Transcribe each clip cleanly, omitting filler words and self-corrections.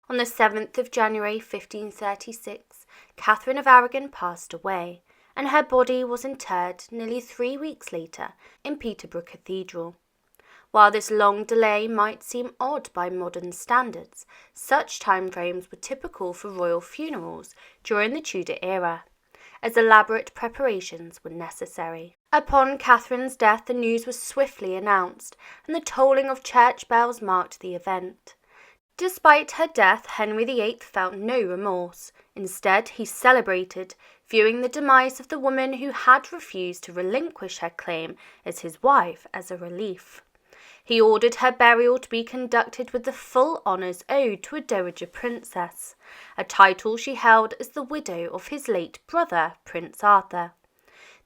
On the 7th of January 1536, Katharine of Aragon passed away, and her body was interred nearly 3 weeks later in Peterborough Cathedral. While this long delay might seem odd by modern standards, such timeframes were typical for royal funerals during the Tudor era, as elaborate preparations were necessary. Upon Catherine's death, the news was swiftly announced, and the tolling of church bells marked the event. Despite her death, Henry VIII felt no remorse. Instead, he celebrated, viewing the demise of the woman who had refused to relinquish her claim as his wife as a relief. He ordered her burial to be conducted with the full honours owed to a dowager princess, a title she held as the widow of his late brother, Prince Arthur.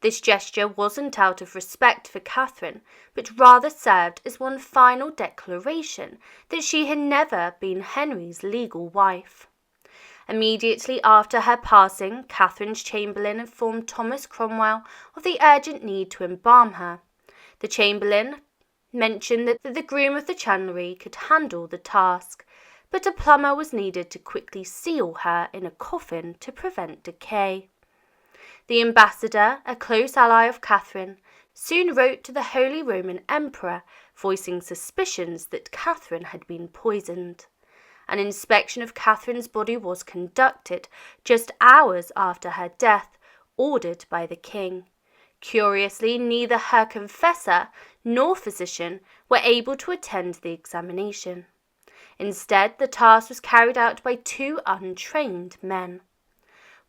This gesture wasn't out of respect for Catherine, but rather served as one final declaration that she had never been Henry's legal wife. Immediately after her passing, Catherine's chamberlain informed Thomas Cromwell of the urgent need to embalm her. The chamberlain mentioned that the groom of the chandlery could handle the task, but a plumber was needed to quickly seal her in a coffin to prevent decay. The ambassador, a close ally of Catherine, soon wrote to the Holy Roman Emperor, voicing suspicions that Catherine had been poisoned. An inspection of Catherine's body was conducted just hours after her death, ordered by the king. Curiously, neither her confessor nor physician were able to attend the examination. Instead, the task was carried out by 2 untrained men.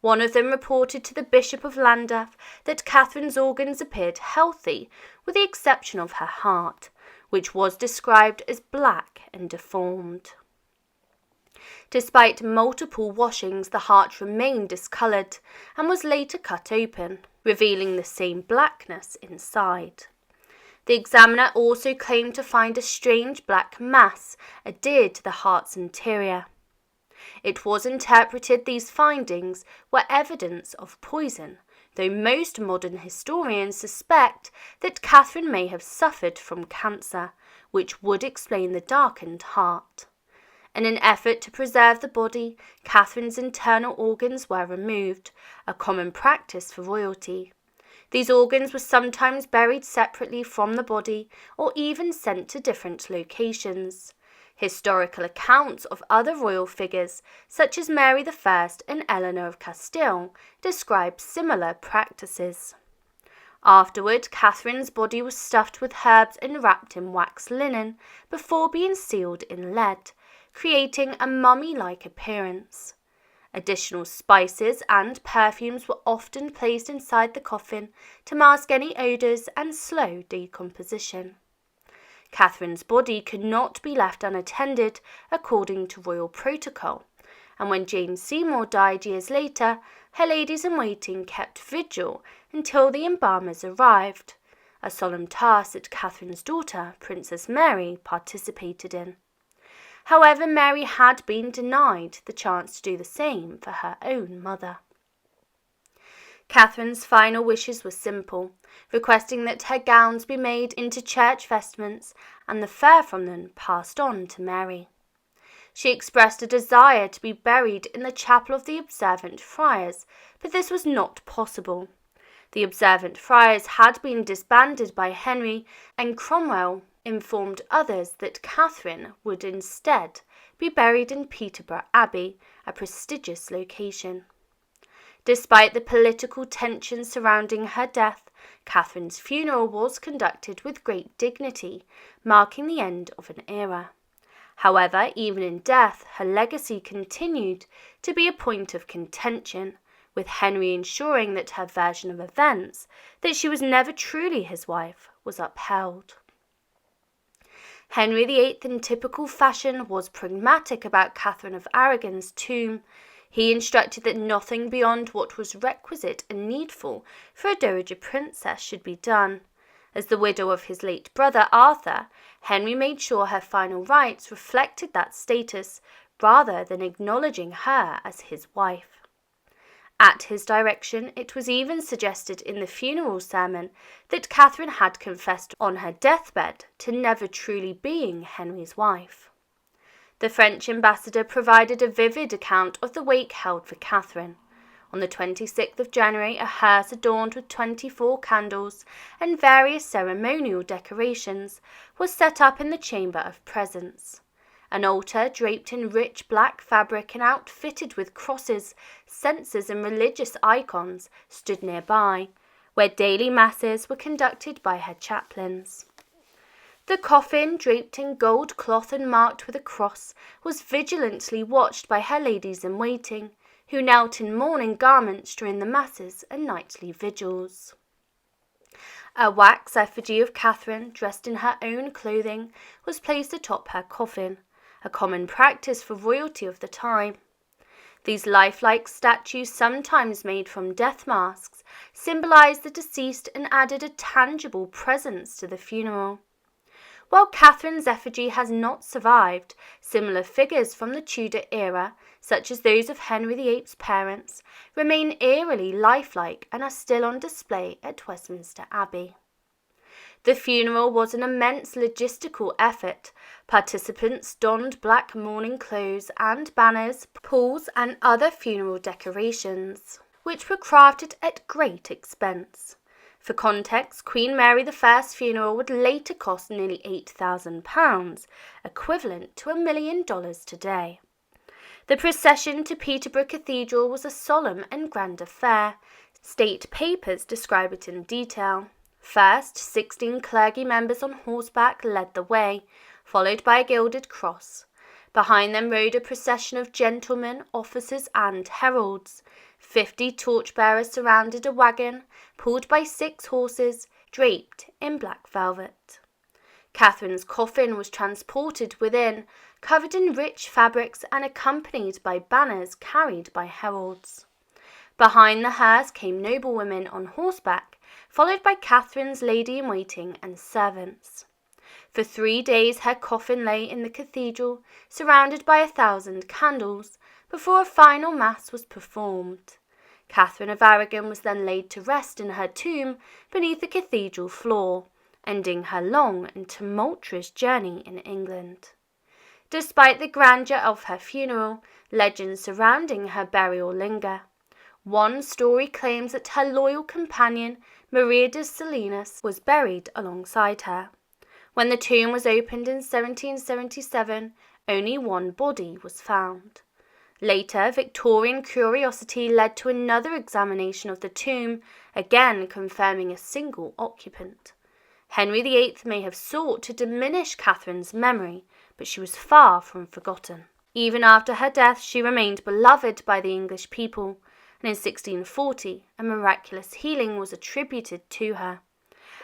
One of them reported to the Bishop of Llandaff that Catherine's organs appeared healthy, with the exception of her heart, which was described as black and deformed. Despite multiple washings, the heart remained discoloured and was later cut open, revealing the same blackness inside. The examiner also claimed to find a strange black mass adhered to the heart's interior. It was interpreted these findings were evidence of poison, though most modern historians suspect that Catherine may have suffered from cancer, which would explain the darkened heart. In an effort to preserve the body, Catherine's internal organs were removed, a common practice for royalty. These organs were sometimes buried separately from the body or even sent to different locations. Historical accounts of other royal figures, such as Mary I and Eleanor of Castile, describe similar practices. Afterward, Catherine's body was stuffed with herbs and wrapped in wax linen before being sealed in lead, creating a mummy-like appearance. Additional spices and perfumes were often placed inside the coffin to mask any odours and slow decomposition. Catherine's body could not be left unattended according to royal protocol, and when Jane Seymour died years later, her ladies-in-waiting kept vigil until the embalmers arrived, a solemn task that Catherine's daughter, Princess Mary, participated in. However, Mary had been denied the chance to do the same for her own mother. Catherine's final wishes were simple, requesting that her gowns be made into church vestments and the fur from them passed on to Mary. She expressed a desire to be buried in the chapel of the Observant Friars, but this was not possible. The Observant Friars had been disbanded by Henry, and Cromwell informed others that Catherine would instead be buried in Peterborough Abbey, a prestigious location. Despite the political tension surrounding her death, Catherine's funeral was conducted with great dignity, marking the end of an era. However, even in death, her legacy continued to be a point of contention, with Henry ensuring that her version of events, that she was never truly his wife, was upheld. Henry VIII, in typical fashion, was pragmatic about Katharine of Aragon's tomb. He instructed that nothing beyond what was requisite and needful for a dowager princess should be done. As the widow of his late brother Arthur, Henry made sure her final rites reflected that status rather than acknowledging her as his wife. At his direction, it was even suggested in the funeral sermon that Catherine had confessed on her deathbed to never truly being Henry's wife. The French ambassador provided a vivid account of the wake held for Catherine. On the 26th of January, a hearse adorned with 24 candles and various ceremonial decorations was set up in the chamber of presence. An altar, draped in rich black fabric and outfitted with crosses, censers and religious icons, stood nearby, where daily masses were conducted by her chaplains. The coffin, draped in gold cloth and marked with a cross, was vigilantly watched by her ladies-in-waiting, who knelt in mourning garments during the masses and nightly vigils. A wax effigy of Catherine, dressed in her own clothing, was placed atop her coffin, a common practice for royalty of the time. These lifelike statues, sometimes made from death masks, symbolized the deceased and added a tangible presence to the funeral. While Catherine's effigy has not survived, similar figures from the Tudor era, such as those of Henry VIII's parents, remain eerily lifelike and are still on display at Westminster Abbey. The funeral was an immense logistical effort. Participants donned black mourning clothes and banners, pools, and other funeral decorations, which were crafted at great expense. For context, Queen Mary I's funeral would later cost nearly £8,000, equivalent to $1 million today. The procession to Peterborough Cathedral was a solemn and grand affair. State papers describe it in detail. First, 16 clergy members on horseback led the way, followed by a gilded cross. Behind them rode a procession of gentlemen, officers, and heralds. 50 torchbearers surrounded a wagon, pulled by 6 horses, draped in black velvet. Catherine's coffin was transported within, covered in rich fabrics and accompanied by banners carried by heralds. Behind the hearse came noblewomen on horseback, followed by Catherine's lady-in-waiting and servants. For 3 days her coffin lay in the cathedral, surrounded by 1,000 candles, before a final mass was performed. Katharine of Aragon was then laid to rest in her tomb beneath the cathedral floor, ending her long and tumultuous journey in England. Despite the grandeur of her funeral, legends surrounding her burial linger. One story claims that her loyal companion, Maria de Salinas, was buried alongside her. When the tomb was opened in 1777, only one body was found. Later, Victorian curiosity led to another examination of the tomb, again confirming a single occupant. Henry VIII may have sought to diminish Catherine's memory, but she was far from forgotten. Even after her death, she remained beloved by the English people, and in 1640, a miraculous healing was attributed to her.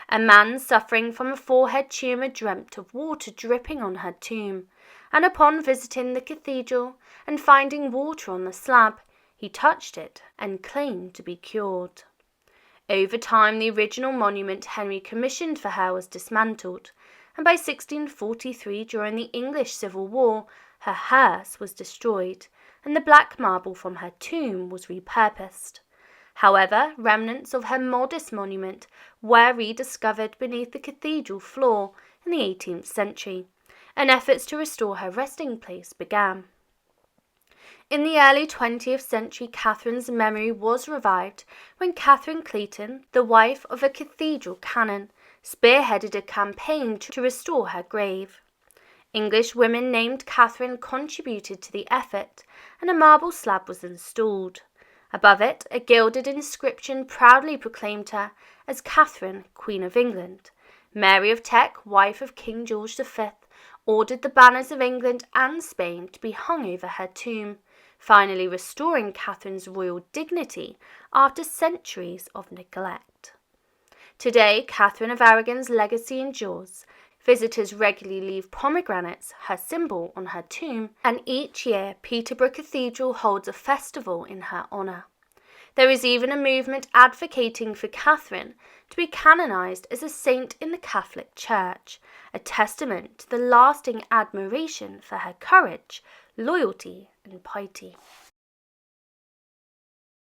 A man suffering from a forehead tumour dreamt of water dripping on her tomb, and upon visiting the cathedral and finding water on the slab, he touched it and claimed to be cured. Over time, the original monument Henry commissioned for her was dismantled, and by 1643, during the English Civil War, her hearse was destroyed, and the black marble from her tomb was repurposed. However, remnants of her modest monument were rediscovered beneath the cathedral floor in the 18th century, and efforts to restore her resting place began. In the early 20th century, Catherine's memory was revived when Catherine Clayton, the wife of a cathedral canon, spearheaded a campaign to restore her grave. English women named Catherine contributed to the effort, and a marble slab was installed. Above it, a gilded inscription proudly proclaimed her as Catherine, Queen of England. Mary of Teck, wife of King George V, ordered the banners of England and Spain to be hung over her tomb, finally restoring Catherine's royal dignity after centuries of neglect. Today, Katharine of Aragon's legacy endures. Visitors regularly leave pomegranates, her symbol, on her tomb, and each year Peterborough Cathedral holds a festival in her honour. There is even a movement advocating for Catherine to be canonised as a saint in the Catholic Church, a testament to the lasting admiration for her courage, loyalty, and piety.